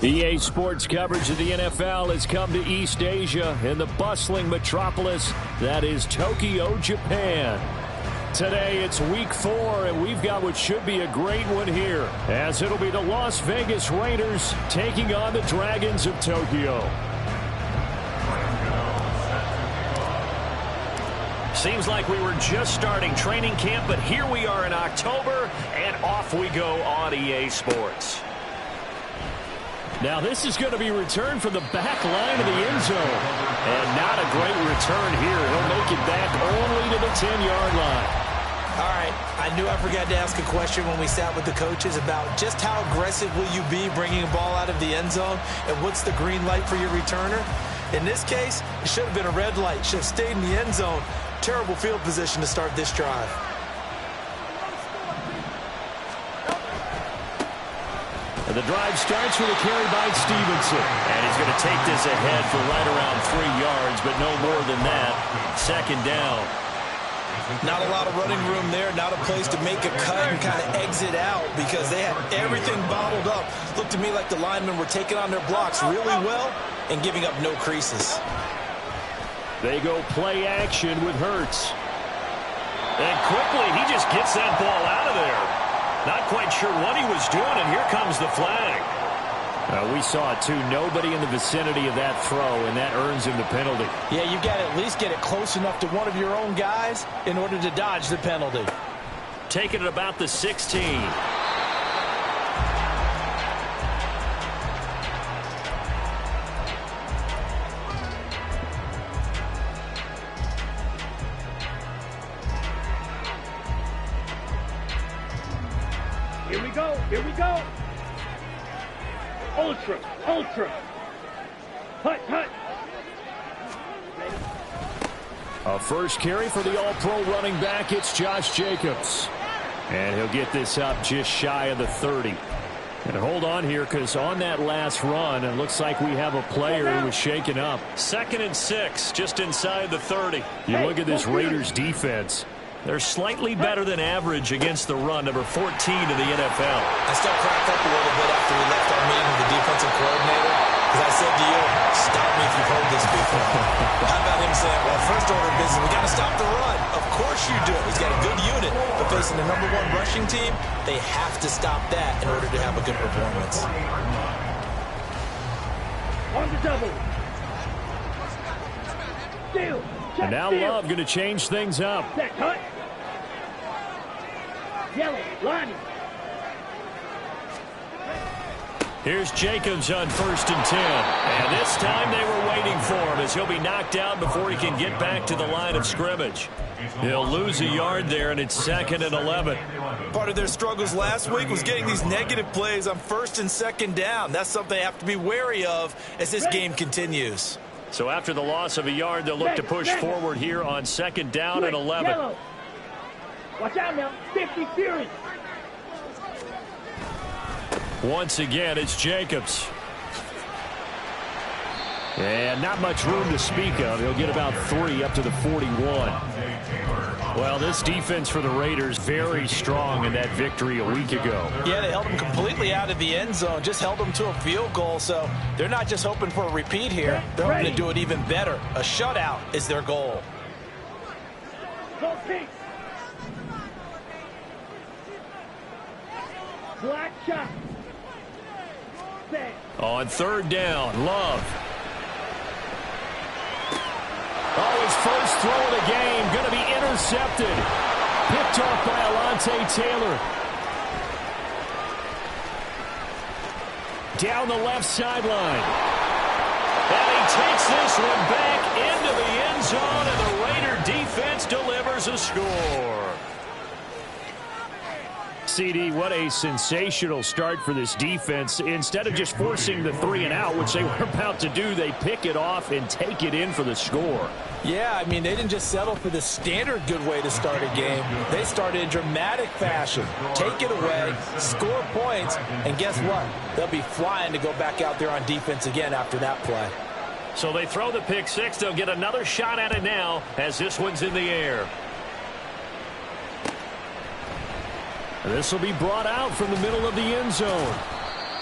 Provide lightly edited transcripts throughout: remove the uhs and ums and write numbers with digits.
EA Sports coverage of the NFL has come to East Asia in the bustling metropolis that is Tokyo, Japan. Today it's week 4, and we've got what should be a great one here, as it'll be the Las Vegas Raiders taking on the Dragons of Tokyo. Seems like we were just starting training camp, but here we are in October, and off we go on EA Sports. Now this is going to be returned from the back line of the end zone. And not a great return here. He'll make it back only to the 10-yard line. All right, I knew I forgot to ask a question when we sat with the coaches about just how aggressive will you be bringing a ball out of the end zone, and what's the green light for your returner? In this case, it should have been a red light. Should have stayed in the end zone. Terrible field position to start this drive. And the drive starts with a carry by Stevenson. And he's going to take this ahead for right around 3 yards, but no more than that. Second down. Not a lot of running room there. Not a place to make a cut and kind of exit out because they had everything bottled up. Looked to me like the linemen were taking on their blocks really well and giving up no creases. They go play action with Hurts. And quickly, he just gets that ball out of there. Not quite sure what he was doing, and here comes the flag. We saw it, too. Nobody in the vicinity of that throw, and that earns him the penalty. Yeah, you've got to at least get it close enough to one of your own guys in order to dodge the penalty. Taking it about the 16. Here we go. Here we go. Ultra. Ultra. Hut, hut. A first carry for the all-pro running back. It's Josh Jacobs. And he'll get this up just shy of the 30. And hold on here, because on that last run, it looks like we have a player who was shaken up. 2nd and 6, just inside the 30. You look at this Raiders defense. They're slightly better than average against the run, number 14 in the NFL. I still cracked up a little bit after we left our meeting with the defensive coordinator, because I said to you, stop me if you've heard this before. How about him saying, well, first order of business, we got to stop the run. Of course you do. He's got a good unit, but facing the #1 rushing team, they have to stop that in order to have a good performance. On the double. Steal. And now Love going to change things up. Set, cut. Yellow, line. Here's Jacobs on 1st and 10. And this time they were waiting for him as he'll be knocked out before he can get back to the line of scrimmage. He'll lose a yard there, and it's 2nd and 11. Part of their struggles last week was getting these negative plays on 1st and 2nd down. That's something they have to be wary of as this game continues. So after the loss of a yard, they'll look to push forward here on 2nd down and 11. Yellow. Watch out now. 50 Fury. Once again, it's Jacobs. And not much room to speak of. He'll get about 3 up to the 41. Well, this defense for the Raiders very strong in that victory a week ago. Yeah, they held them completely out of the end zone, just held them to a field goal, so they're not just hoping for a repeat here. They're hoping to do it even better. A shutout is their goal. Go pink. Black shot. Set. On 3rd down, Love. Oh, his first throw of the game going to be intercepted. Picked off by Alontae Taylor. Down the left sideline. And he takes this one back into the end zone, and the Raider defense delivers a score. CD, what a sensational start for this defense. Instead of just forcing the 3 and out, which they were about to do, they pick it off and take it in for the score. Yeah, I mean, they didn't just settle for the standard good way to start a game. They started in dramatic fashion. Take it away, score points, and guess what? They'll be flying to go back out there on defense again after that play. So they throw the pick 6. They'll get another shot at it now as this one's in the air. This will be brought out from the middle of the end zone.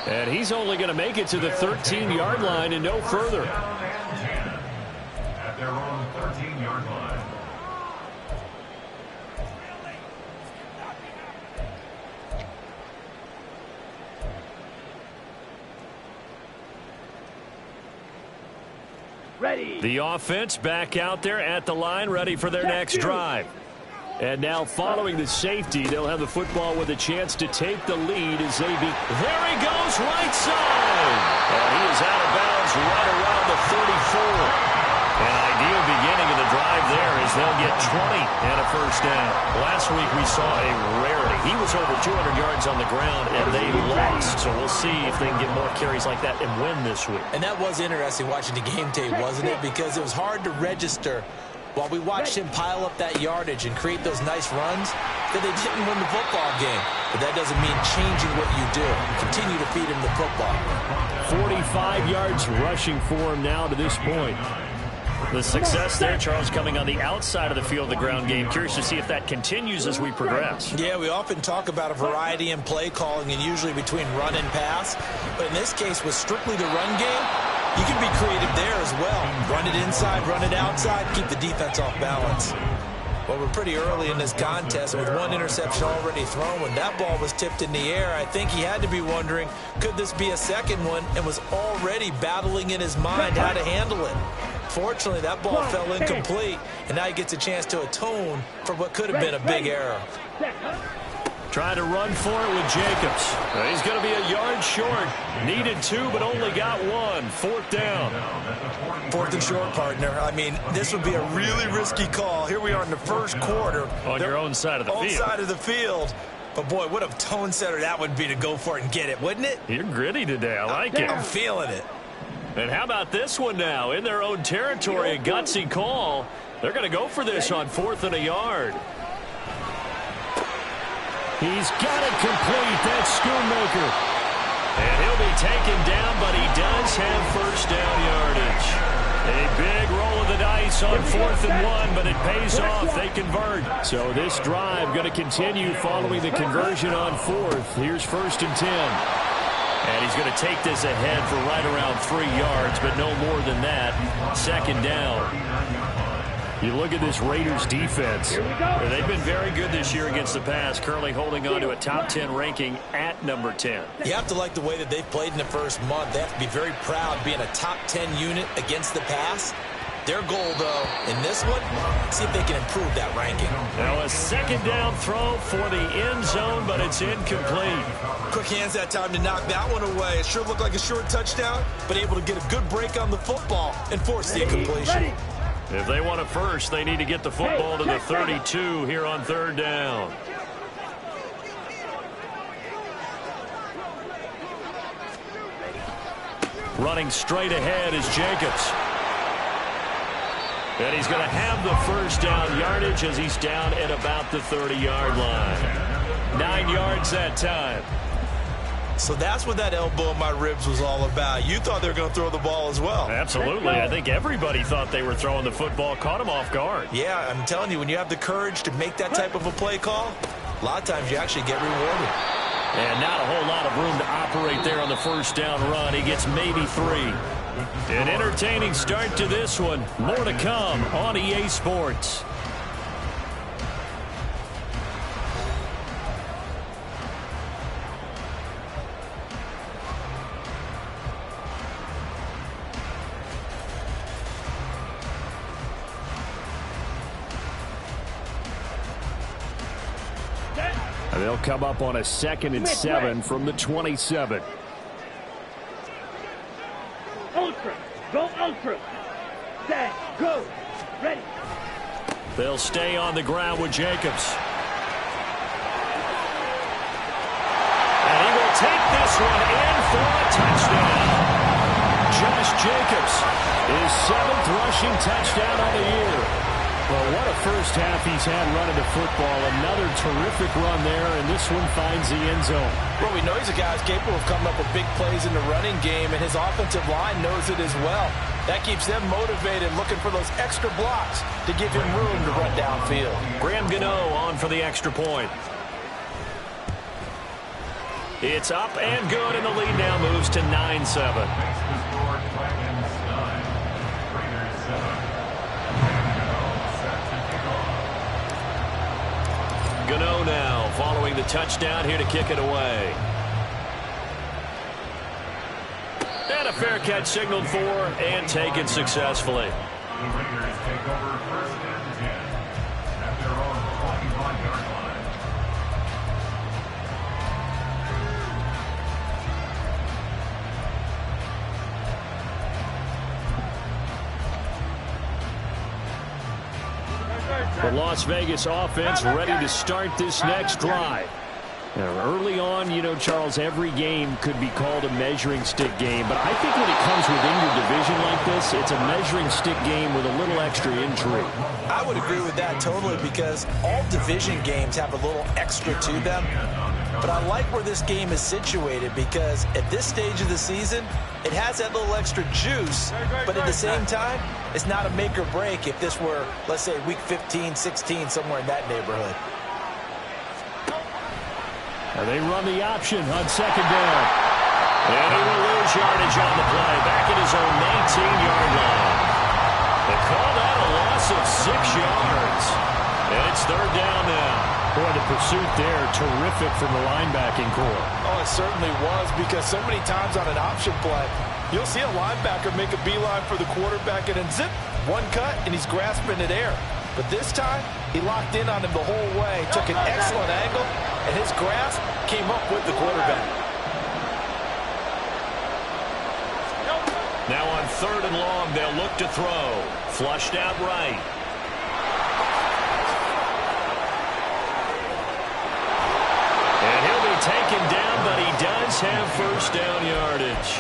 And he's only going to make it to the 13-yard line and no further. At their own 13-yard line. Ready. The offense back out there at the line, ready for their next drive. And now following the safety, they'll have the football with a chance to take the lead as they be. There he goes, right side. And he is out of bounds right around the 34. An ideal beginning of the drive there as they'll get 20 and a first down. Last week we saw a rarity. He was over 200 yards on the ground, and they lost. So we'll see if they can get more carries like that and win this week. And that was interesting watching the game tape, wasn't it? Because it was hard to register while we watched him pile up that yardage and create those nice runs that they didn't win the football game. But that doesn't mean changing what you do. Continue to feed him the football. 45 yards rushing for him now to this point. The success there, Charles, coming on the outside of the field of the ground game. Curious to see if that continues as we progress. Yeah, we often talk about a variety in play calling and usually between run and pass. But in this case, with strictly the run game, you can be creative there as well. Run it inside, run it outside, keep the defense off balance. Well, we're pretty early in this contest with one interception already thrown. When that ball was tipped in the air, I think he had to be wondering, could this be a second one, and was already battling in his mind how to handle it. Fortunately, that ball fell incomplete, and now he gets a chance to atone for what could have been a big error. Trying to run for it with Jacobs. He's going to be a yard short. Needed 2, but only got 1. Fourth down. Fourth and short, partner. I mean, this would be a really risky call. Here we are in the first quarter. On your own side of the field. Own side of the field. But, boy, what a tone setter that would be to go for it and get it, wouldn't it? You're gritty today. I like it. I'm feeling it. And how about this one now? In their own territory, a gutsy call. They're going to go for this on 4th and a yard. He's got it complete. That's Schoonmaker. And he'll be taken down, but he does have first down yardage. A big roll of the dice on 4th and 1, but it pays off. They convert. So this drive going to continue following the conversion on 4th. Here's 1st and 10. And he's going to take this ahead for right around 3 yards, but no more than that. 2nd down. You look at this Raiders defense. They've been very good this year against the pass, currently holding on to a top 10 ranking at number 10. You have to like the way that they've played in the first month. They have to be very proud being a top 10 unit against the pass. Their goal, though, in this one, see if they can improve that ranking. Now a 2nd down throw for the end zone, but it's incomplete. Quick hands that time to knock that one away. It sure looked like a short touchdown, but able to get a good break on the football and force the incompletion. If they want a first, they need to get the football to the 32 here on 3rd down. Running straight ahead is Jacobs. And he's going to have the first down yardage as he's down at about the 30-yard line. 9 yards that time. So that's what that elbow in my ribs was all about. You thought they were going to throw the ball as well. Absolutely. I think everybody thought they were throwing the football, caught him off guard. Yeah, I'm telling you, when you have the courage to make that type of a play call, a lot of times you actually get rewarded. And not a whole lot of room to operate there on the first down run. He gets maybe 3. An entertaining start to this one. More to come on EA Sports. And they'll come up on a 2nd and 7 from the 27. Ultra. Go ultra. Set. Go. Ready. They'll stay on the ground with Jacobs. And he will take this one in for a touchdown. Josh Jacobs, his 7th rushing touchdown of the year. Well, what a first half he's had running the football. Another terrific run there, and this one finds the end zone. Well, we know he's a guy who's capable of coming up with big plays in the running game, and his offensive line knows it as well. That keeps them motivated, looking for those extra blocks to give him room to run downfield. Graham Gano on for the extra point. It's up and good, and the lead now moves to 9-7. Makes the score Dragons 9, Raiders 7. Set to kick off. Gano now following the touchdown here to kick it away. And a fair catch signaled for and taken successfully. The Raiders take over 1st and 10 at their own 21-yard line. The Las Vegas offense ready to start this next drive. Now, early on, you know, Charles, every game could be called a measuring stick game. But I think when it comes within your division like this, it's a measuring stick game with a little extra intrigue. I would agree with that totally because all division games have a little extra to them. But I like where this game is situated because at this stage of the season, it has that little extra juice. But at the same time, it's not a make or break if this were, let's say, week 15, 16, somewhere in that neighborhood. Now they run the option on 2nd down. And he will lose yardage on the play. Back at his own 19-yard line. They call that a loss of 6 yards. And it's 3rd down now. Boy, the pursuit there, terrific from the linebacking core. Oh, it certainly was because so many times on an option play, you'll see a linebacker make a beeline for the quarterback and then zip, one cut, and he's grasping it air. But this time, he locked in on him the whole way, took an excellent angle, and his grasp came up with the quarterback. Now on 3rd and long, they'll look to throw. Flushed out right. And he'll be taken down, but he does have 1st down yardage.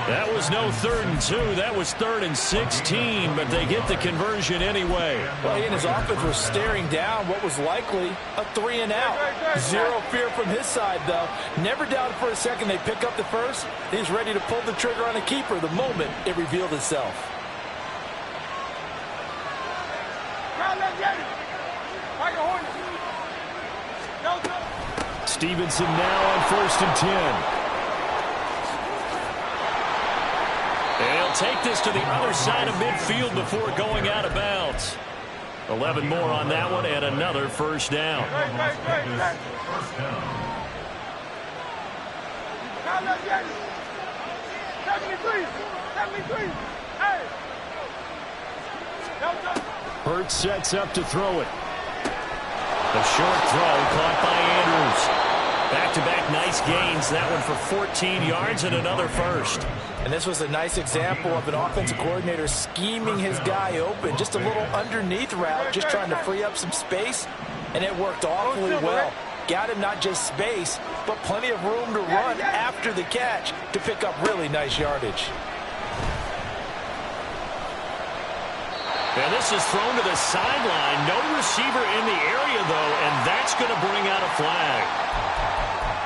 That was no 3rd and 2. That was 3rd and 16, but they get the conversion anyway. Well, he and his offense were staring down what was likely a 3 and out. Zero fear from his side, though. Never doubted for a second they pick up the first. He's ready to pull the trigger on a keeper the moment it revealed itself. Stevenson now on 1st and 10. And he'll take this to the other side of midfield before going out of bounds. 11 more on that one and another 1st down. First down. Hurts sets up to throw it. The short throw caught by Andrews. Back-to-back nice gains. That one for 14 yards and another 1st. And this was a nice example of an offensive coordinator scheming his guy open. Just a little underneath route, just trying to free up some space. And it worked awfully well. Got him not just space, but plenty of room to run after the catch to pick up really nice yardage. And this is thrown to the sideline. No receiver in the area, though, and that's going to bring out a flag.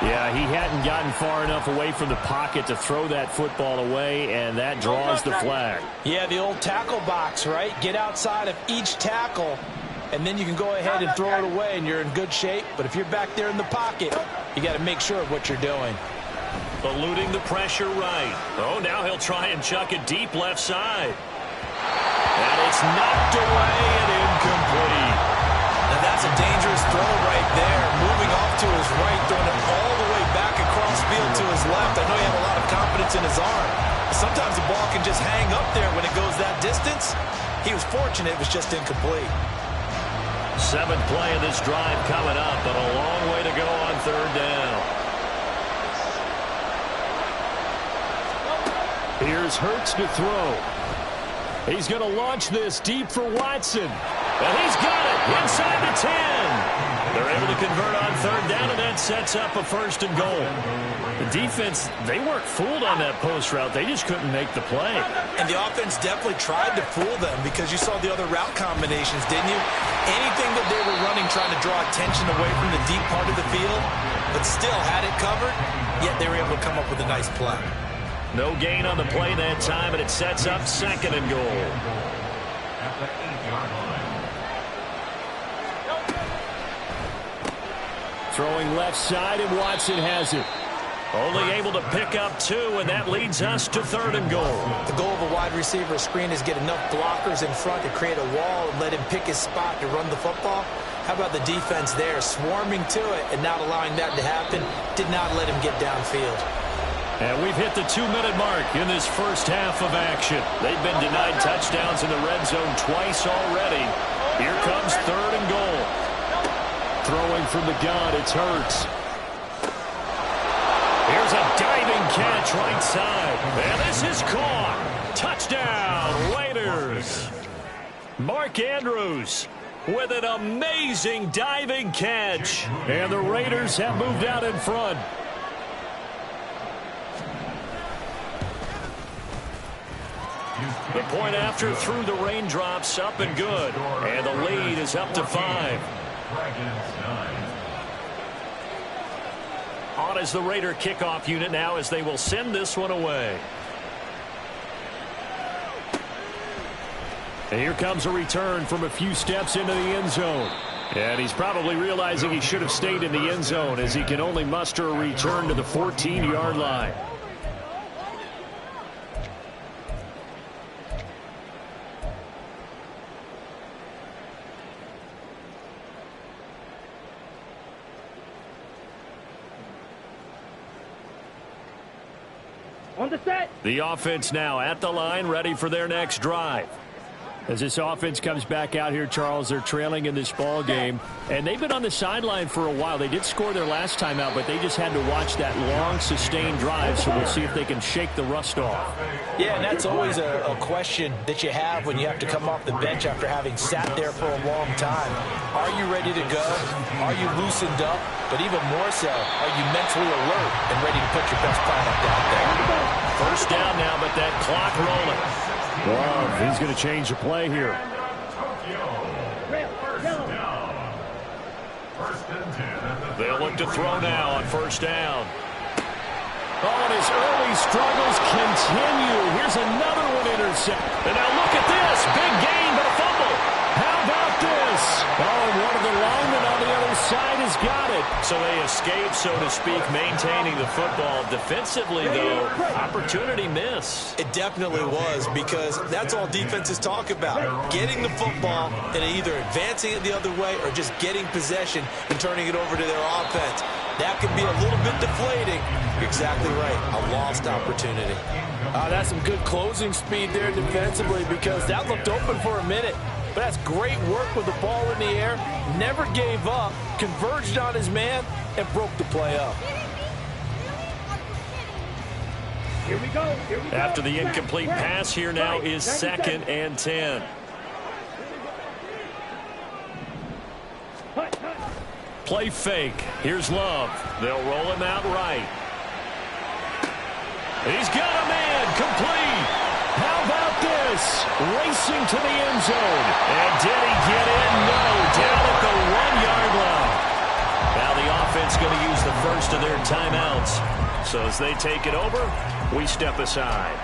Yeah, he hadn't gotten far enough away from the pocket to throw that football away, and that draws the flag. Yeah, the old tackle box, right? Get outside of each tackle, and then you can go ahead and throw it away, and you're in good shape. But if you're back there in the pocket, you got to make sure of what you're doing. Eluding the pressure right. Oh, now he'll try and chuck it deep left side. And it's knocked away and incomplete. Now that's a dangerous throw right there. Moving off to his right, throwing it all the way back across field to his left. I know he had a lot of confidence in his arm. Sometimes the ball can just hang up there when it goes that distance. He was fortunate it was just incomplete. 7th play of this drive coming up, but a long way to go on 3rd down. Here's Hurts to throw. He's going to launch this deep for Watson. And he's got it inside the 10. They're able to convert on 3rd down, and that sets up a 1st and goal. The defense, they weren't fooled on that post route. They just couldn't make the play. And the offense definitely tried to fool them because you saw the other route combinations, didn't you? Anything that they were running trying to draw attention away from the deep part of the field, but still had it covered, yet they were able to come up with a nice play. No gain on the play that time, and it sets up 2nd and goal. At the 8-yard line. Throwing left side, and Watson has it. Only able to pick up 2, and that leads us to 3rd and goal. The goal of a wide receiver screen is get enough blockers in front to create a wall and let him pick his spot to run the football. How about the defense there, swarming to it and not allowing that to happen? Did not let him get downfield. And we've hit the 2-minute mark in this first half of action. They've been denied touchdowns in the red zone twice already. Here comes 3rd and goal. Throwing from the gun, it's Hurts. Here's a diving catch right side. And this is caught. Touchdown, Raiders. Mark Andrews with an amazing diving catch. And the Raiders have moved out in front. The point after through the raindrops, up and good. And the lead is up to 5. On as the Raider kickoff unit now as they will send this one away. And here comes a return from a few steps into the end zone. And he's probably realizing he should have stayed in the end zone as he can only muster a return to the 14-yard line. On the set. The offense now at the line, ready for their next drive. As this offense comes back out here, Charles, they're trailing in this ball game. And they've been on the sideline for a while. They did score their last time out, but they just had to watch that long, sustained drive. So we'll see if they can shake the rust off. Yeah, and that's always a question that you have when you have to come off the bench after having sat there for a long time. Are you ready to go? Are you loosened up? But even more so, are you mentally alert and ready to put your best product out there? First down now, but that clock rolling. Love, he's going to change the play here. They'll look to throw now on first down. Oh, and his early struggles continue. Here's another one intercepted. And now look at this. Big gain, but a fumble. How about this? Oh, and one of the linemen on the other side has got it. So they escape, so to speak, maintaining the football. Defensively, though, opportunity miss. It definitely was, because that's all defenses talk about. Getting the football and either advancing it the other way or just getting possession and turning it over to their offense. That can be a little bit deflating. Exactly right. A lost opportunity. That's some good closing speed there defensively, because that looked open for a minute. But that's great work with the ball in the air. Never gave up, converged on his man, and broke the play up. Here we go. Here we go. After the incomplete pass, here now is 2nd and 10. Play fake. Here's Love. They'll roll him out right. He's got a man. Complete. How about this? Racing to the end zone. And did he get in? No. Down at the 1-yard line. Now the offense going to use the first of their timeouts. So as they take it over, we step aside.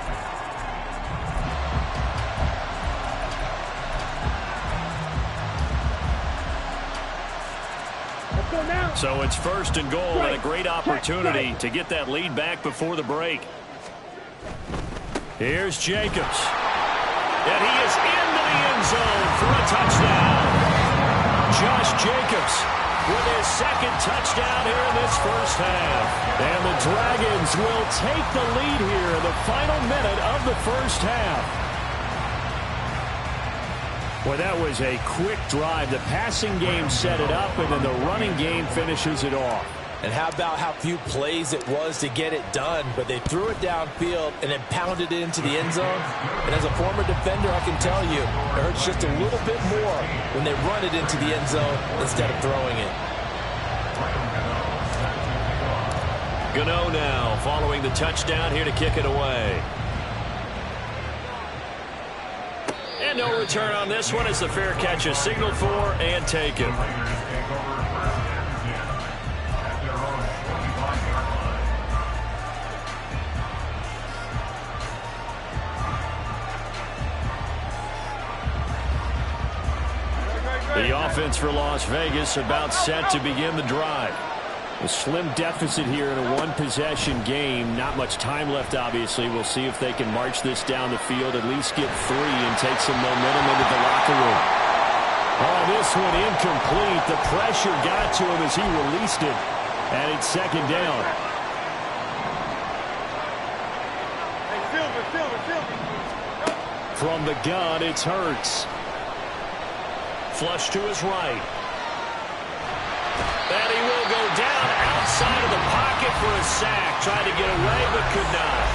So it's 1st and goal, and a great opportunity to get that lead back before the break. Here's Jacobs. And he is into the end zone for a touchdown. Josh Jacobs with his 2nd touchdown here in this first half. And the Dragons will take the lead here in the final minute of the first half. Well, that was a quick drive. The passing game set it up, and then the running game finishes it off. And how about how few plays it was to get it done, but they threw it downfield and then pounded it into the end zone. And as a former defender, I can tell you, it hurts just a little bit more when they run it into the end zone instead of throwing it. Gano now following the touchdown here to kick it away. And no return on this one as the fair catch is signaled for and taken. The offense for Las Vegas about set to begin the drive. A slim deficit here in a one-possession game. Not much time left, obviously. We'll see if they can march this down the field, at least get 3 and take some momentum into the locker room. Oh, this one incomplete. The pressure got to him as he released it. And it's second down. From the gun, it's Hurts. Flush to his right. And he will go down outside of the pocket for a sack. Tried to get away, but could not.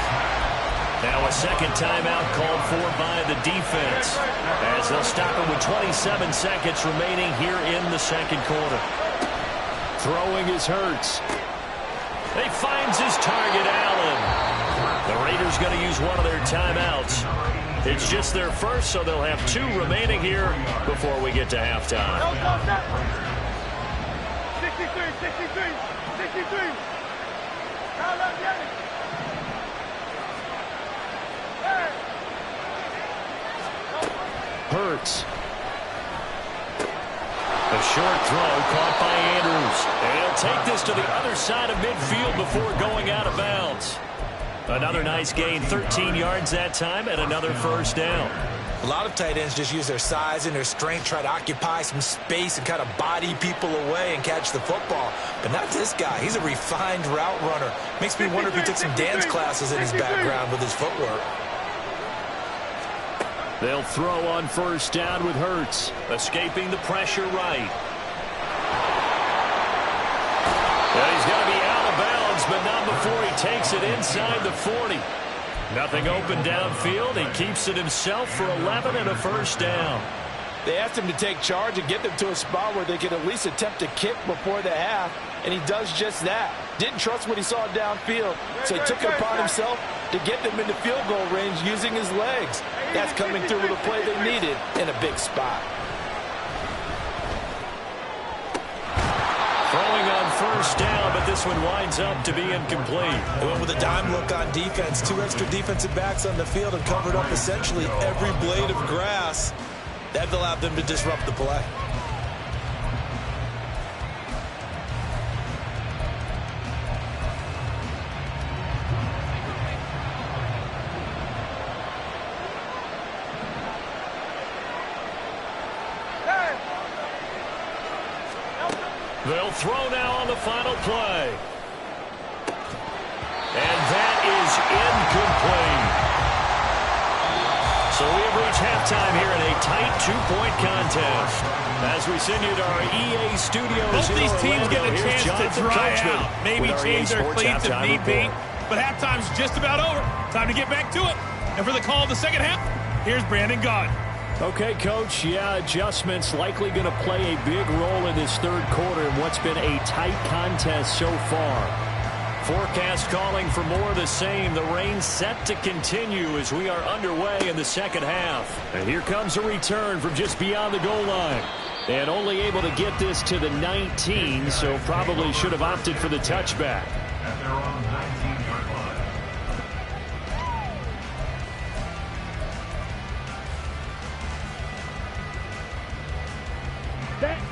Now a second timeout called for by the defense, as they'll stop him with 27 seconds remaining here in the second quarter. Throwing is Hurts. He finds his target, Allen. The Raiders going to use one of their timeouts. It's just their first, so they'll have 2 remaining here before we get to halftime. 63. Hurts. A short throw caught by Andrews. And he'll take this to the other side of midfield before going out of bounds. Another nice gain, 13 yards that time, and another first down. A lot of tight ends just use their size and their strength, try to occupy some space and kind of body people away and catch the football. But not this guy. He's a refined route runner. Makes me wonder if he took some dance classes in his background with his footwork. They'll throw on first down with Hurts. Escaping the pressure right. And he's going to be out of bounds, but not before he takes it inside the 40. Nothing open downfield. He keeps it himself for 11 and a first down. They asked him to take charge and get them to a spot where they could at least attempt a kick before the half, and he does just that. Didn't trust what he saw downfield, so he took it upon himself to get them into field goal range using his legs. That's coming through with a play they needed in a big spot. Throwing on first down, but this one winds up to be incomplete. They went with a dime look on defense. 2 extra defensive backs on the field and covered up essentially every blade of grass. That allowed them to disrupt the play. They'll throw now on the final play. And that is incomplete. So we have reached halftime here in a tight 2-point contest. As we send you to our EA studios. Both these teams get a chance to dry out. Maybe change their cleats if need be. But halftime's just about over. Time to get back to it. And for the call of the second half, here's Brandon Gaudin. Okay, Coach, yeah, adjustments likely going to play a big role in this third quarter in what's been a tight contest so far. Forecast calling for more of the same. The rain set to continue as we are underway in the second half. And here comes a return from just beyond the goal line. And only able to get this to the 19, so probably should have opted for the touchback. At their own 19-yard line.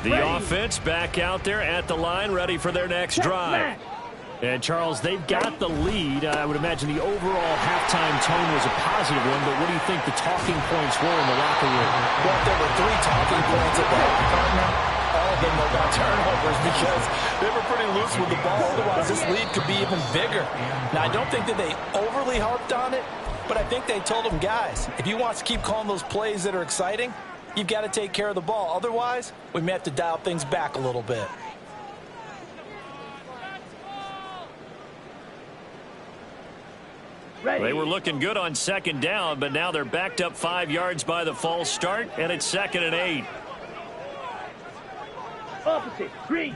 The offense back out there at the line, ready for their next drive. And, Charles, they've got the lead. I would imagine the overall halftime tone was a positive one, but what do you think the talking points were in the locker room? Well, there were 3 talking points at the department. All of them were about turnovers because they were pretty loose with the ball. Otherwise, this lead could be even bigger. Now, I don't think that they overly harped on it, but I think they told them, guys, if you want to keep calling those plays that are exciting, you've got to take care of the ball. Otherwise, we may have to dial things back a little bit. They were looking good on second down, but now they're backed up 5 yards by the false start, and it's 2nd and 8. Opposite, green.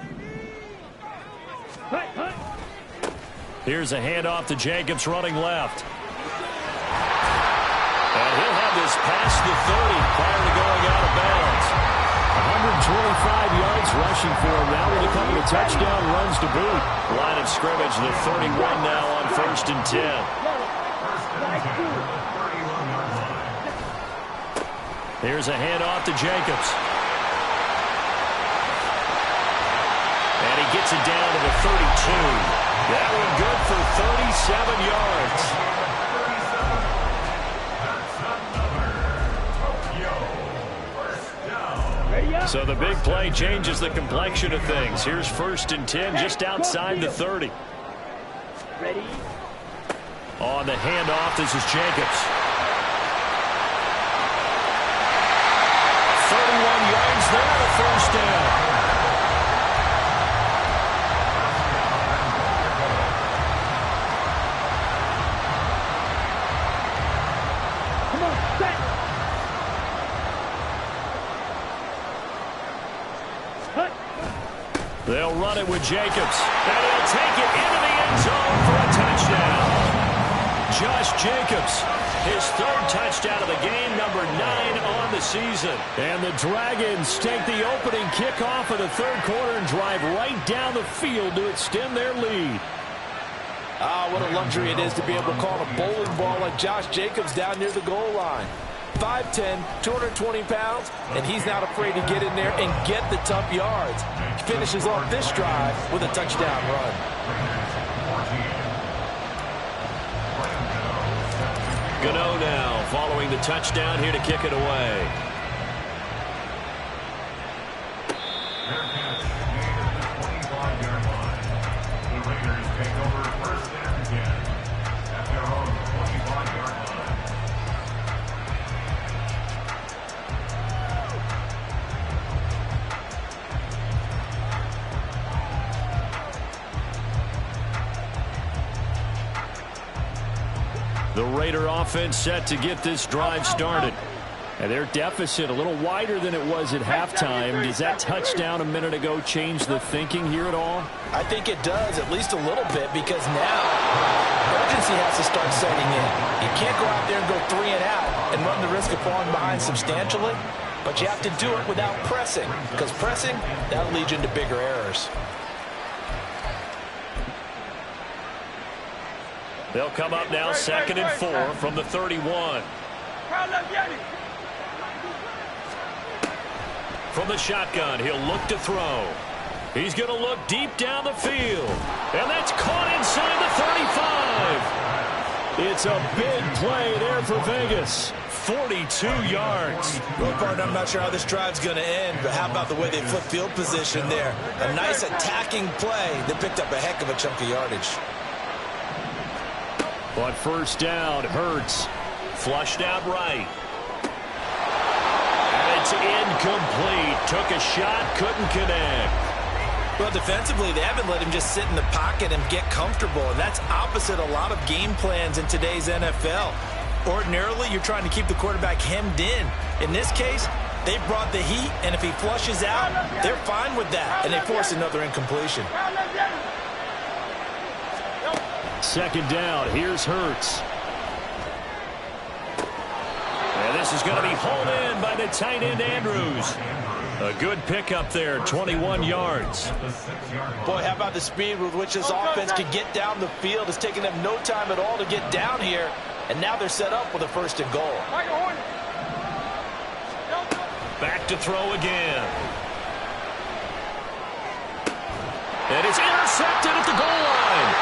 Hut. Here's a handoff to Jacobs running left. And he'll have this past the 30 prior to going out of bounds. 125 yards rushing for him now with a couple of touchdown runs to boot. Line of scrimmage, the 31 now on 1st and 10. Here's a handoff to Jacobs. And he gets it down to the 32. That one good for 37 yards. So the big play changes the complexion of things. Here's 1st and 10 just outside the 30. Ready? On the handoff, this is Jacobs. 31 yards there, the 1st down. They'll run it with Jacobs, and he'll take it into the end zone for a touchdown. Josh Jacobs, his 3rd touchdown of the game, number 9 on the season. And the Dragons take the opening kickoff of the 3rd quarter and drive right down the field to extend their lead. Ah, what a luxury it is to be able to call a bowling ball like Josh Jacobs down near the goal line. 5'10", 220 pounds, and he's not afraid to get in there and get the tough yards. He finishes off this drive with a touchdown run. Gano now following the touchdown here to kick it away. Their catch made at the 25-yard line. The Raiders take over 1st and 10 at their own 25-yard line. The Raider offense set to get this drive started. And their deficit a little wider than it was at halftime. Does that touchdown a minute ago change the thinking here at all? I think it does, at least a little bit, because now urgency has to start setting in. You can't go out there and go 3 and out and run the risk of falling behind substantially, but you have to do it without pressing, because pressing, that'll lead you into bigger errors. They'll come up now 2nd and 4 from the 31. From the shotgun, he'll look to throw. He's going to look deep down the field. And that's caught inside the 35. It's a big play there for Vegas. 42 yards. Well, partner, I'm not sure how this drive's going to end, but how about the way they flip field position there? A nice attacking play that picked up a heck of a chunk of yardage. On 1st down, Hurts. Flushed out right. And it's incomplete. Took a shot, couldn't connect. Well, defensively, they haven't let him just sit in the pocket and get comfortable, and that's opposite a lot of game plans in today's NFL. Ordinarily, you're trying to keep the quarterback hemmed in. In this case, they brought the heat, and if he flushes out, they're fine with that, and they force another incompletion. 2nd down, here's Hurts. And this is going to be hauled in by the tight end Andrews. A good pickup there, 21 yards. Boy, how about the speed with which this offense can get down the field? It's taken them no time at all to get down here, and now they're set up with a 1st and goal. Back to throw again. And it's intercepted at the goal line.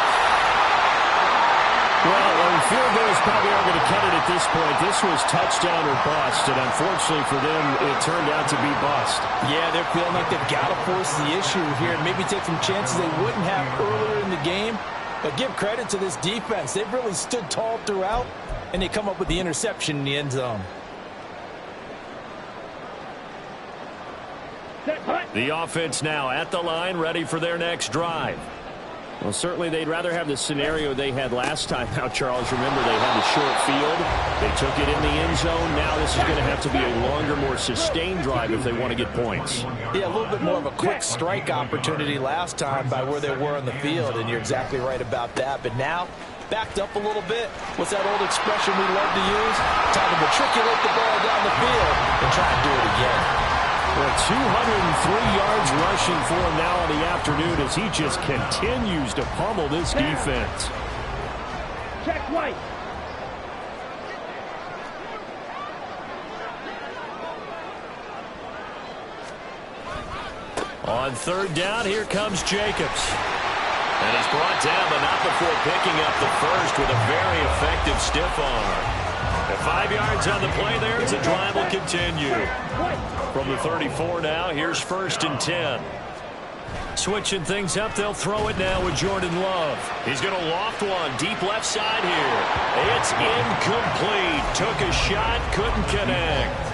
Well, field goals probably aren't going to cut it at this point. This was touchdown or bust, and unfortunately for them, it turned out to be bust. Yeah, they're feeling like they've got to force the issue here and maybe take some chances they wouldn't have earlier in the game. But give credit to this defense. They've really stood tall throughout, and they come up with the interception in the end zone. The offense now at the line, ready for their next drive. Well, certainly they'd rather have the scenario they had last time out, Charles. Remember, they had the short field. They took it in the end zone. Now this is going to have to be a longer, more sustained drive if they want to get points. Yeah, a little bit more of a quick strike opportunity last time by where they were on the field, and you're exactly right about that. But now, backed up a little bit. What's that old expression we love to use? Time to matriculate the ball down the field and try and do it again. Well, 203 yards rushing for him now in the afternoon as he just continues to pummel this defense. Check White. On On third down, here comes Jacobs. And he's brought down, but not before picking up the first with a very effective stiff arm. At 5 yards on the play there as the drive will continue. From the 34 now, here's 1st and 10. Switching things up, they'll throw it now with Jordan Love. He's going to loft one deep left side here. It's incomplete. Took a shot, couldn't connect.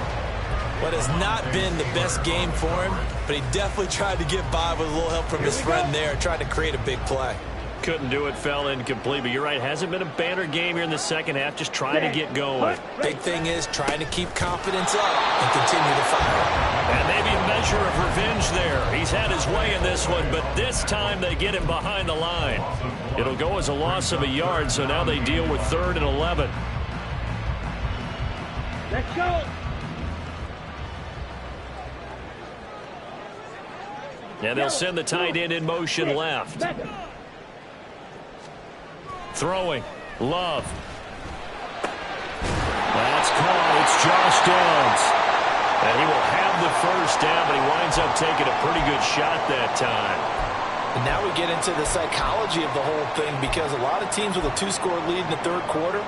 What has not been the best game for him, but he definitely tried to get by with a little help from his friend there, trying to create a big play. Couldn't do it, fell incomplete, but you're right, hasn't been a banner game here in the second half, just trying to get going. Big thing is trying to keep confidence up and continue to fire. And maybe a measure of revenge there. He's had his way in this one, but this time they get him behind the line. It'll go as a loss of a yard, so now they deal with 3rd and 11. Let's go. And they'll send the tight end in motion left. Throwing. Love. That's caught. It's Josh Downs. And he will have the first down, but he winds up taking a pretty good shot that time. And now we get into the psychology of the whole thing, because a lot of teams with a 2-score lead in the third quarter,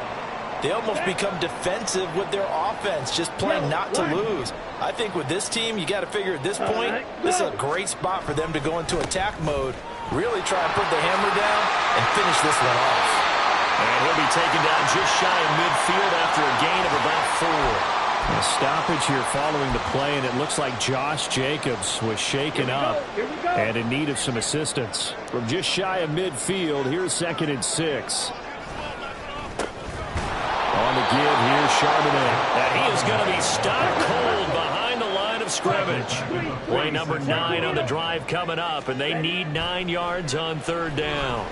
they almost become defensive with their offense, just playing not to lose. I think with this team, you got to figure at this point, this is a great spot for them to go into attack mode, really try and put the hammer down and finish this one off. And he'll be taken down just shy of midfield after a gain of about 4. A stoppage here following the play, and it looks like Josh Jacobs was shaken up and in need of some assistance. From just shy of midfield, here's 2nd and 6. On the give, here's Charbonnet. And he is going to be stopped cold behind the line of scrimmage. Play number 9 on the drive coming up, and they need 9 yards on 3rd down.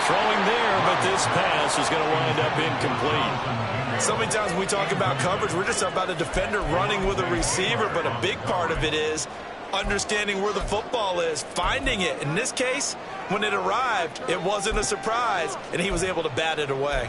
Throwing there, but this pass is going to wind up incomplete. So many times when we talk about coverage, we're just about a defender running with a receiver, but a big part of it is understanding where the football is, finding it. In this case, when it arrived, it wasn't a surprise, and he was able to bat it away.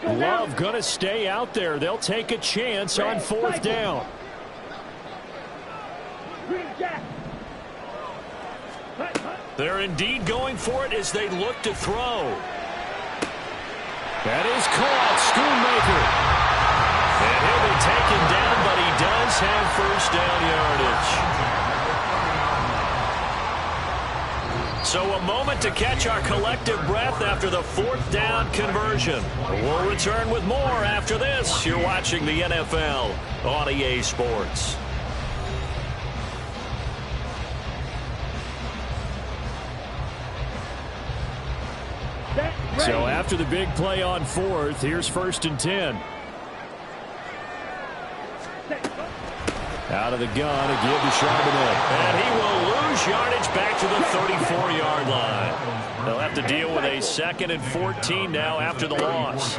Love going to stay out there. They'll take a chance on 4th down. They're indeed going for it as they look to throw. That is caught. Schoonmaker. And he'll be taken down, but he does have 1st down yardage. So a moment to catch our collective breath after the 4th down conversion. We'll return with more after this. You're watching the NFL on EA Sports. So after the big play on 4th, here's 1st and 10. Out of the gun, a give to Charbonnet. And he will lose yardage back to the 34-yard line. They'll have to deal with a 2nd and 14 now after the loss.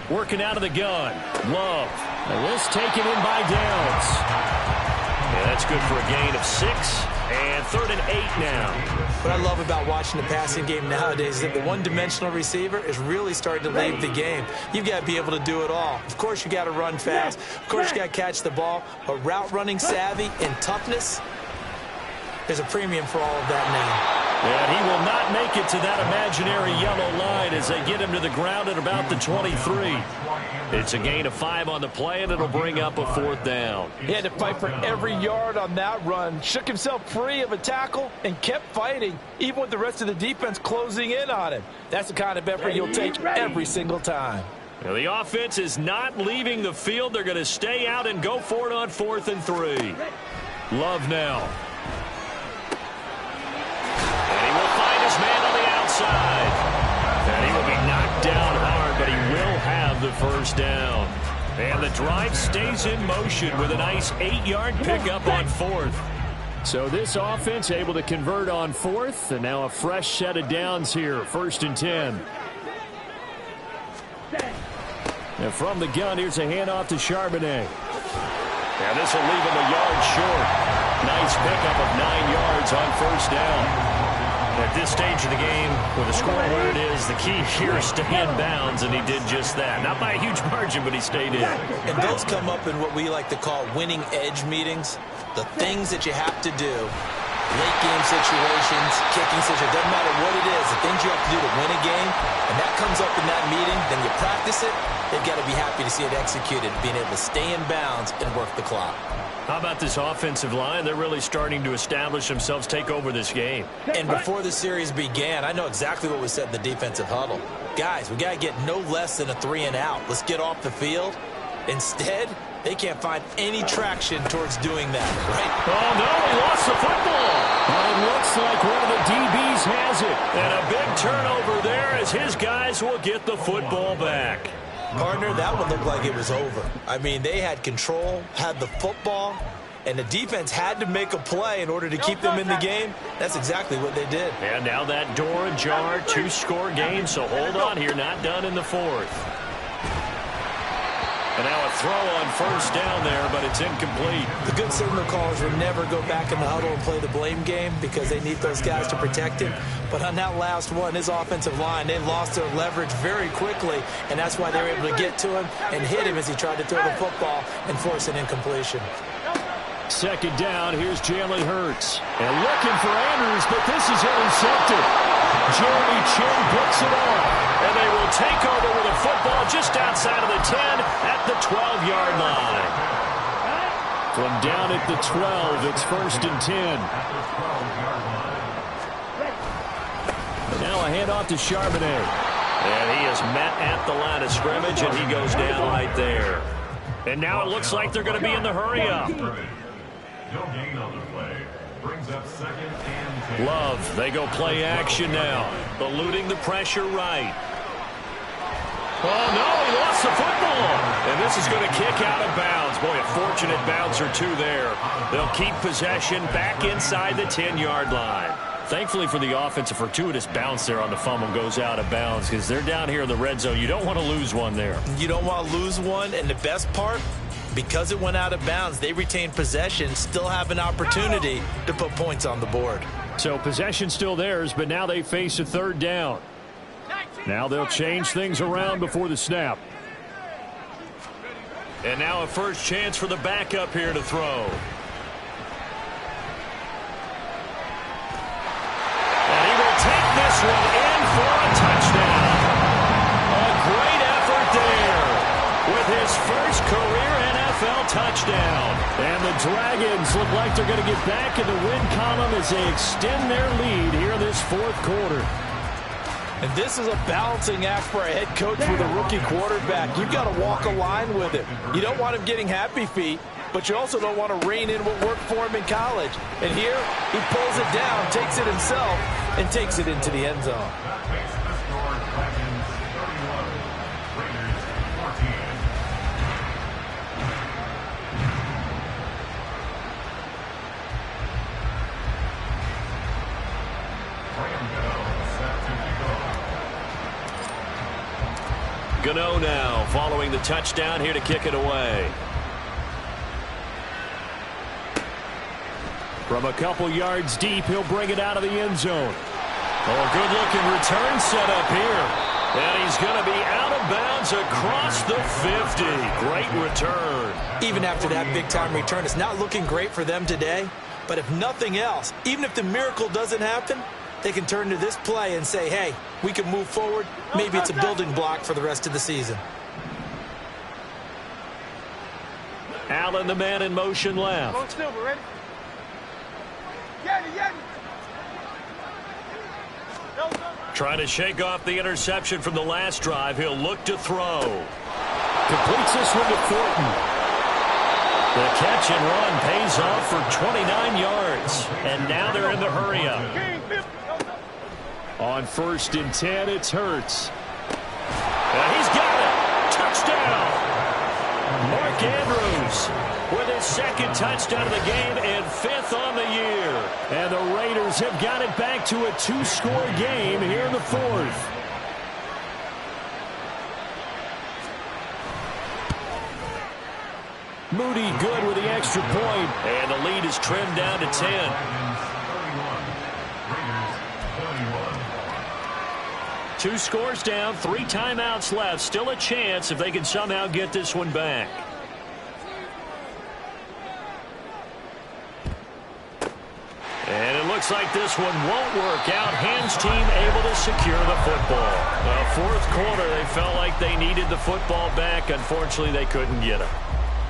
Working out of the gun. Love. And this taken in by Downs. And that's good for a gain of 6. And 3rd and 8 now. What I love about watching the passing game nowadays is that the one-dimensional receiver is really starting to leave the game. You've got to be able to do it all. Of course, you got to run fast. Of course, you got to catch the ball. But route running savvy and toughness, there's a premium for all of that now. And he will not make it to that imaginary yellow line as they get him to the ground at about the 23. It's a gain of 5 on the play, and it'll bring up a 4th down. He had to fight for every yard on that run, shook himself free of a tackle, and kept fighting, even with the rest of the defense closing in on him. That's the kind of effort you'll take every single time. Now the offense is not leaving the field. They're going to stay out and go for it on 4th and 3. Love now. And he will find his man on the outside. And he will be knocked down hard, but he will have the 1st down. And the drive stays in motion with a nice 8-yard pickup on 4th. So this offense able to convert on 4th, and now a fresh set of downs here, 1st and 10. And from the gun, here's a handoff to Charbonnet. And this will leave him a yard short. Nice pickup of 9 yards on 1st down. At this stage of the game, with the score where it is, the key here is stay in bounds, and he did just that. Not by a huge margin, but he stayed in. And those come up in what we like to call winning edge meetings. The things that you have to do, late game situations, kicking situations, doesn't matter what it is, the things you have to do to win a game, and that comes up in that meeting, then you practice it, they've got to be happy to see it executed, being able to stay in bounds and work the clock. How about this offensive line? They're really starting to establish themselves, take over this game. And before the series began, I know exactly what was said in the defensive huddle. Guys, we got to get no less than a 3-and-out. Let's get off the field. Instead, they can't find any traction towards doing that, right? Oh, no, he lost the football. It looks like one of the DBs has it. And a big turnover there as his guys will get the football back. Partner, that one looked like it was over. I mean, they had control, had the football, and the defense had to make a play in order to keep them in the game. That's exactly what they did. And now that door ajar, 2-score game, so hold on here, not done in the fourth. And now a throw on first down there, but it's incomplete. The good signal callers will never go back in the huddle and play the blame game because they need those guys to protect him. But on that last one, his offensive line, they lost their leverage very quickly, and that's why they were able to get to him and hit him as he tried to throw the football and force an incompletion. Second down, here's Jalen Hurts. And looking for Andrews, but this is intercepted. Jeremy Chinn picks it off. And they will take over with a football just outside of the 10 at the 12-yard line. From down at the 12, it's 1st and 10. Now a handoff to Charbonnet. And he is met at the line of scrimmage, and he goes down right there. And now it looks like they're going to be in the hurry-up. No gain on the play. Brings up 2nd and 10. Love, they go play action now. Eluding the pressure right. Oh, no, he lost the football. And this is going to kick out of bounds. Boy, a fortunate bounce or two there. They'll keep possession back inside the 10-yard line. Thankfully for the offense, a fortuitous bounce there on the fumble goes out of bounds because they're down here in the red zone. You don't want to lose one there. You don't want to lose one, and the best part, because it went out of bounds, they retain possession, still have an opportunity to put points on the board. So possession still theirs, but now they face a 3rd down. Now they'll change things around before the snap. And now a first chance for the backup here to throw. And he will take this one in for a touchdown. A great effort there with his first career NFL touchdown. And the Dragons look like they're going to get back in the win column as they extend their lead here this 4th quarter. And this is a balancing act for a head coach with a rookie quarterback. You've got to walk a line with him. You don't want him getting happy feet, but you also don't want to rein in what worked for him in college. And here, he pulls it down, takes it himself, and takes it into the end zone. That makes the score Dragons 31, Raiders 14. Gano now following the touchdown here to kick it away. From a couple yards deep, he'll bring it out of the end zone. Oh, good-looking return set up here. And he's going to be out of bounds across the 50. Great return. Even after that big-time return, it's not looking great for them today. But if nothing else, even if the miracle doesn't happen, they can turn to this play and say, hey, we can move forward. Maybe it's a building block for the rest of the season. Allen, the man in motion left. Long Silver, ready? Trying to shake off the interception from the last drive. He'll look to throw. Completes this one to Thornton. The catch and run pays off for 29 yards. And now they're in the hurry-up. On 1st and 10, it's Hurts. And he's got it. Touchdown. Mark Andrews with his 2nd touchdown of the game and 5th on the year. And the Raiders have got it back to a 2-score game here in the 4th. Moody good with the extra point. And the lead is trimmed down to 10. 2 scores down, 3 timeouts left. Still a chance if they can somehow get this one back. And it looks like this one won't work out. Hams team able to secure the football. Fourth quarter, they felt like they needed the football back. Unfortunately, they couldn't get it.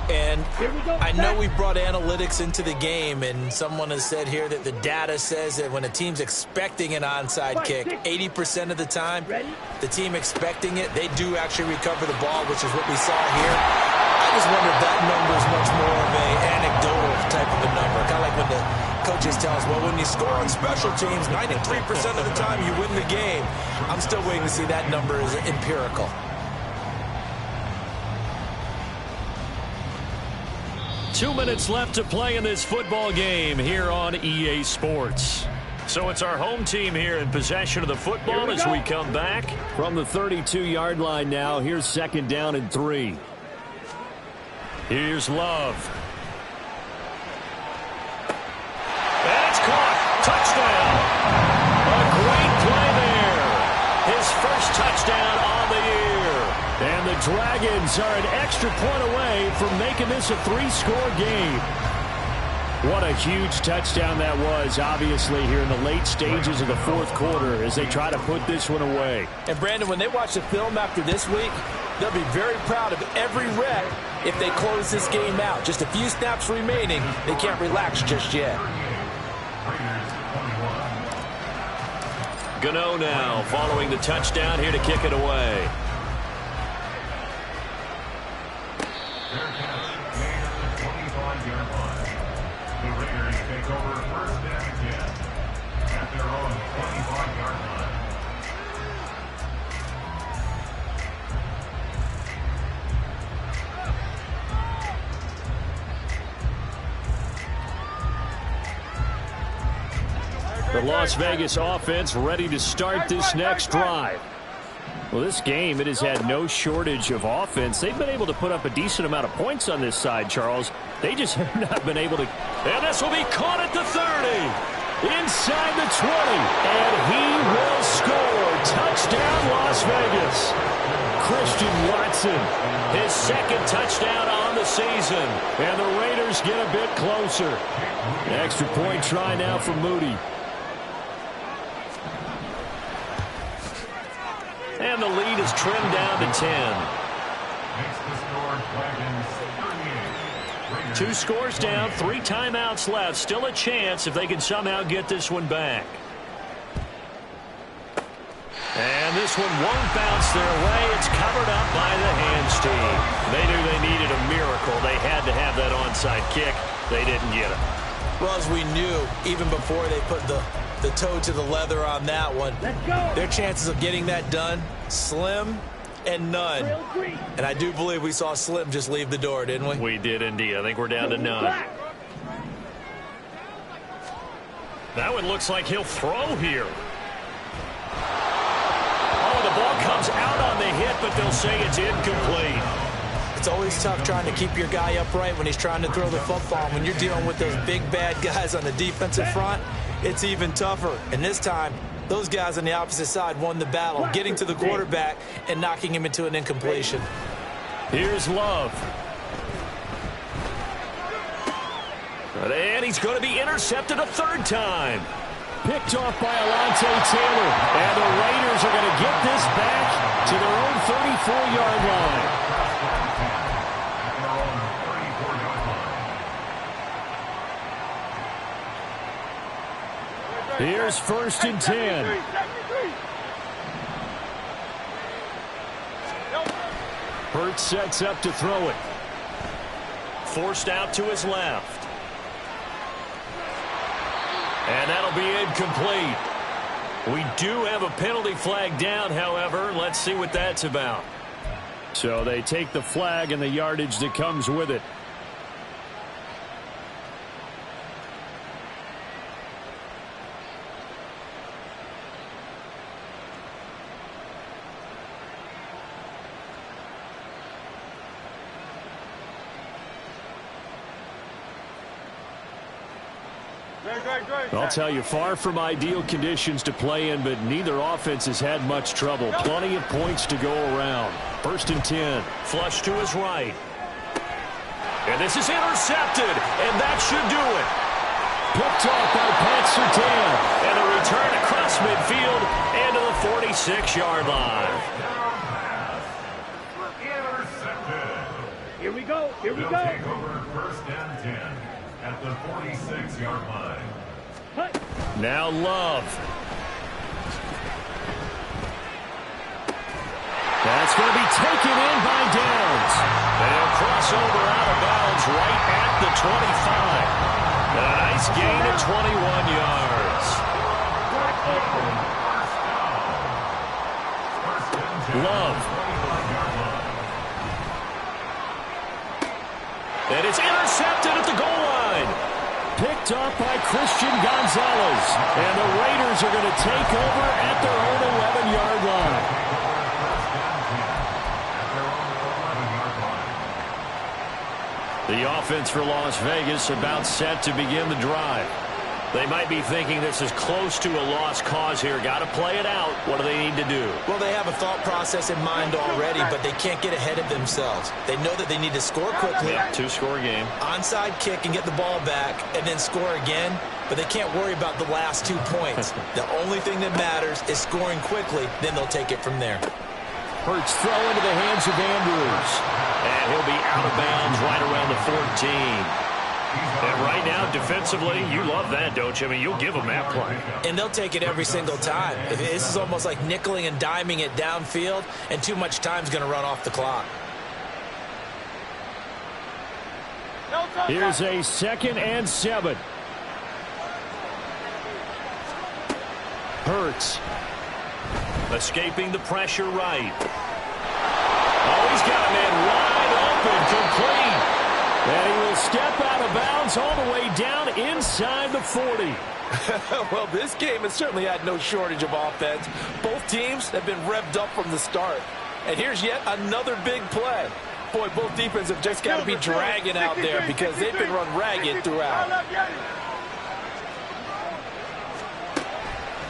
And I know we brought analytics into the game, and someone has said here that the data says that when a team's expecting an onside kick, 80% of the time, the team expecting it, they do actually recover the ball, which is what we saw here. I just wonder if that number is much more of an anecdotal type of a number. Kind of like when the coaches tell us, well, when you score on special teams, 93% of the time you win the game. I'm still waiting to see that number is empirical. Two minutes left to play in this football game here on EA Sports. So it's our home team here in possession of the football as we come back. From the 32-yard line now, here's 2nd down and 3. Here's Love. That's caught. Touchdown. A great play there. His first touchdown on the year. And the Dragons are an extra point away from making this a 3-score game. What a huge touchdown that was, obviously, here in the late stages of the fourth quarter as they try to put this one away. And, Brandon, when they watch the film after this week, they'll be very proud of every rep if they close this game out. Just a few snaps remaining. They can't relax just yet. Gano now following the touchdown here to kick it away. The Raiders take over 1st and 10 at their own 25-yard line. The Las Vegas offense ready to start this next drive. Well, this game, it has had no shortage of offense. They've been able to put up a decent amount of points on this side, Charles. They just have not been able to. And this will be caught at the 30. Inside the 20. And he will score. Touchdown, Las Vegas. Christian Watson. His 2nd touchdown on the season. And the Raiders get a bit closer. Extra point try now for Moody. And the lead is trimmed down to 10. Makes the score Dragons 38. 2 scores down, 3 timeouts left. Still a chance if they can somehow get this one back. And this one won't bounce their way. It's covered up by the Hams team. They knew they needed a miracle. They had to have that onside kick. They didn't get it. Well, as we knew, even before they put the toe to the leather on that one, their chances of getting that done, slim and none. And I do believe we saw Slim just leave the door, didn't we? We did indeed. I think we're down to none. That one looks like he'll throw here. Oh, the ball comes out on the hit, but they'll say it's incomplete. It's always tough trying to keep your guy upright when he's trying to throw the football. When you're dealing with those big, bad guys on the defensive front, it's even tougher. And this time, those guys on the opposite side won the battle, getting to the quarterback and knocking him into an incompletion. Here's Love. And he's going to be intercepted a 3rd time. Picked off by Alontae Taylor. And the Raiders are going to get this back to their own 34-yard line. Here's 1st and 10. Hurts sets up to throw it. Forced out to his left. And that'll be incomplete. We do have a penalty flag down, however. Let's see what that's about. So they take the flag and the yardage that comes with it. I'll tell you, far from ideal conditions to play in, but neither offense has had much trouble. Plenty of points to go around. 1st and 10. Flush to his right. And this is intercepted, and that should do it. Picked off by Pat Surtain. And a return across midfield and to the 46-yard line. Here we go. Here we They'll go. take over 1st and 10 at the 46-yard line. Now Love. That's going to be taken in by Downs. They'll cross over out of bounds right at the 25. And a nice gain of 21 yards. Love. And it's intercepted at the goal line. Picked up by Christian Gonzalez. And the Raiders are going to take over at their own 11-yard line. The offense for Las Vegas about set to begin the drive. They might be thinking this is close to a lost cause here. Got to play it out. What do they need to do? Well, they have a thought process in mind already, but they can't get ahead of themselves. They know that they need to score quickly. Yeah, 2-score game. Onside kick and get the ball back and then score again, but they can't worry about the last 2 points. The only thing that matters is scoring quickly, then they'll take it from there. Hurts throw into the hands of Andrews. And he'll be out of bounds right around the 14. And right now, defensively, you love that, don't you? I mean, you'll give them that play. And they'll take it every single time. This is almost like nickeling and diming it downfield, and too much time's going to run off the clock. Here's a 2nd and 7. Hurts. Escaping the pressure right. Oh, he's got a man wide open, complete. And he will step out of bounds all the way down inside the 40. Well, this game has certainly had no shortage of offense. Both teams have been revved up from the start. And here's yet another big play. Boy, both defenses have just got to be dragging out there because they've been run ragged throughout.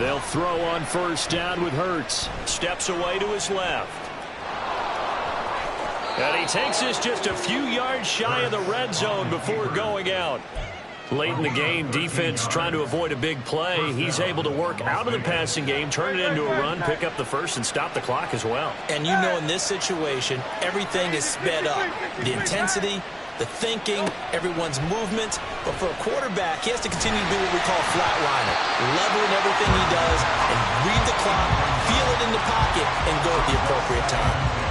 They'll throw on 1st down with Hurts. Steps away to his left. And he takes us just a few yards shy of the red zone before going out. Late in the game, defense trying to avoid a big play. He's able to work out of the passing game, turn it into a run, pick up the first, and stop the clock as well. And you know in this situation, everything is sped up. The intensity, the thinking, everyone's movement. But for a quarterback, he has to continue to do what we call flatliner. Level in everything he does and read the clock, feel it in the pocket, and go at the appropriate time.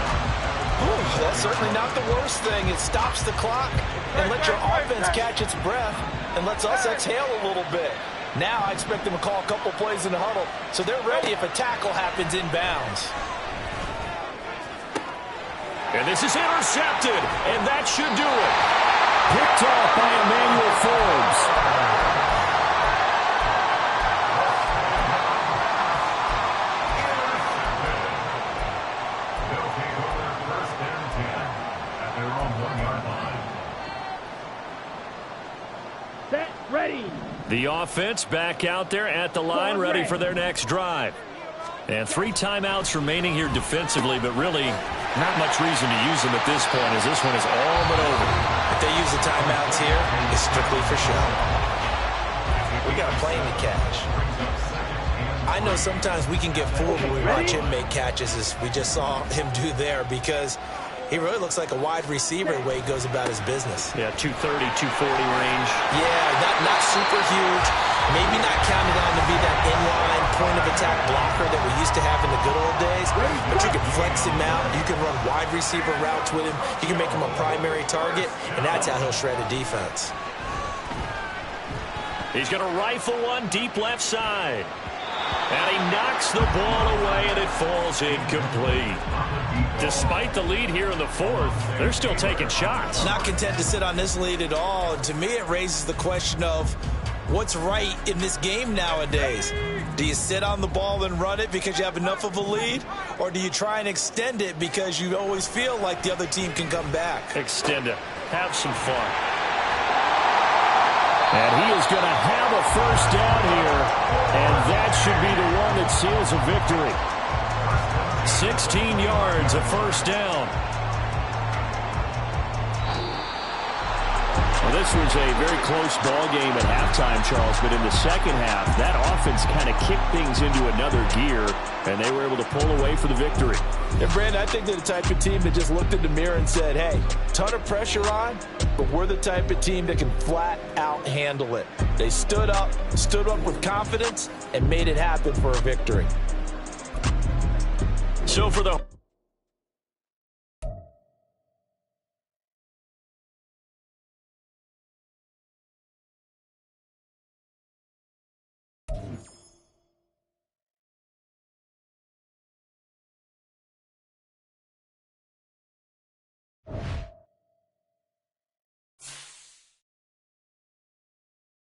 Ooh, that's certainly not the worst thing. It stops the clock and lets your offense catch its breath and lets us exhale a little bit. Now I expect them to call a couple plays in the huddle so they're ready if a tackle happens inbounds. And this is intercepted, and that should do it. Picked off by Emmanuel Forbes. They'll take over 1st and 10 at their own 1-yard line. Set, ready. The offense back out there at the line, ready for their next drive. And 3 timeouts remaining here defensively, but really not much reason to use them at this point as this one is all but over. If they use the timeouts here, it's strictly for show. We got a plane to catch. I know sometimes we can get fooled when we watch him make catches, as we just saw him do there, because he really looks like a wide receiver the way he goes about his business. Yeah, 230, 240 range. Yeah, not super huge. Maybe not counted on to be that inline point-of-attack blocker that we used to have in the good old days. But you can flex him out. You can run wide receiver routes with him. You can make him a primary target, and that's how he'll shred a defense. He's going to rifle one deep left side. And he knocks the ball away, and it falls incomplete. Despite the lead here in the 4th, they're still taking shots. Not content to sit on this lead at all. To me, it raises the question of what's right in this game nowadays. Do you sit on the ball and run it because you have enough of a lead? Or do you try and extend it because you always feel like the other team can come back? Extend it. Have some fun. And he is going to have a first down here, and that should be the one that seals a victory. 16 yards, a first down. Well, this was a very close ball game at halftime, Charles, but in the second half, that offense kind of kicked things into another gear, and they were able to pull away for the victory. And, Brandon, I think they're the type of team that just looked in the mirror and said, hey, ton of pressure on, but we're the type of team that can flat out handle it. They stood up with confidence, and made it happen for a victory. So for the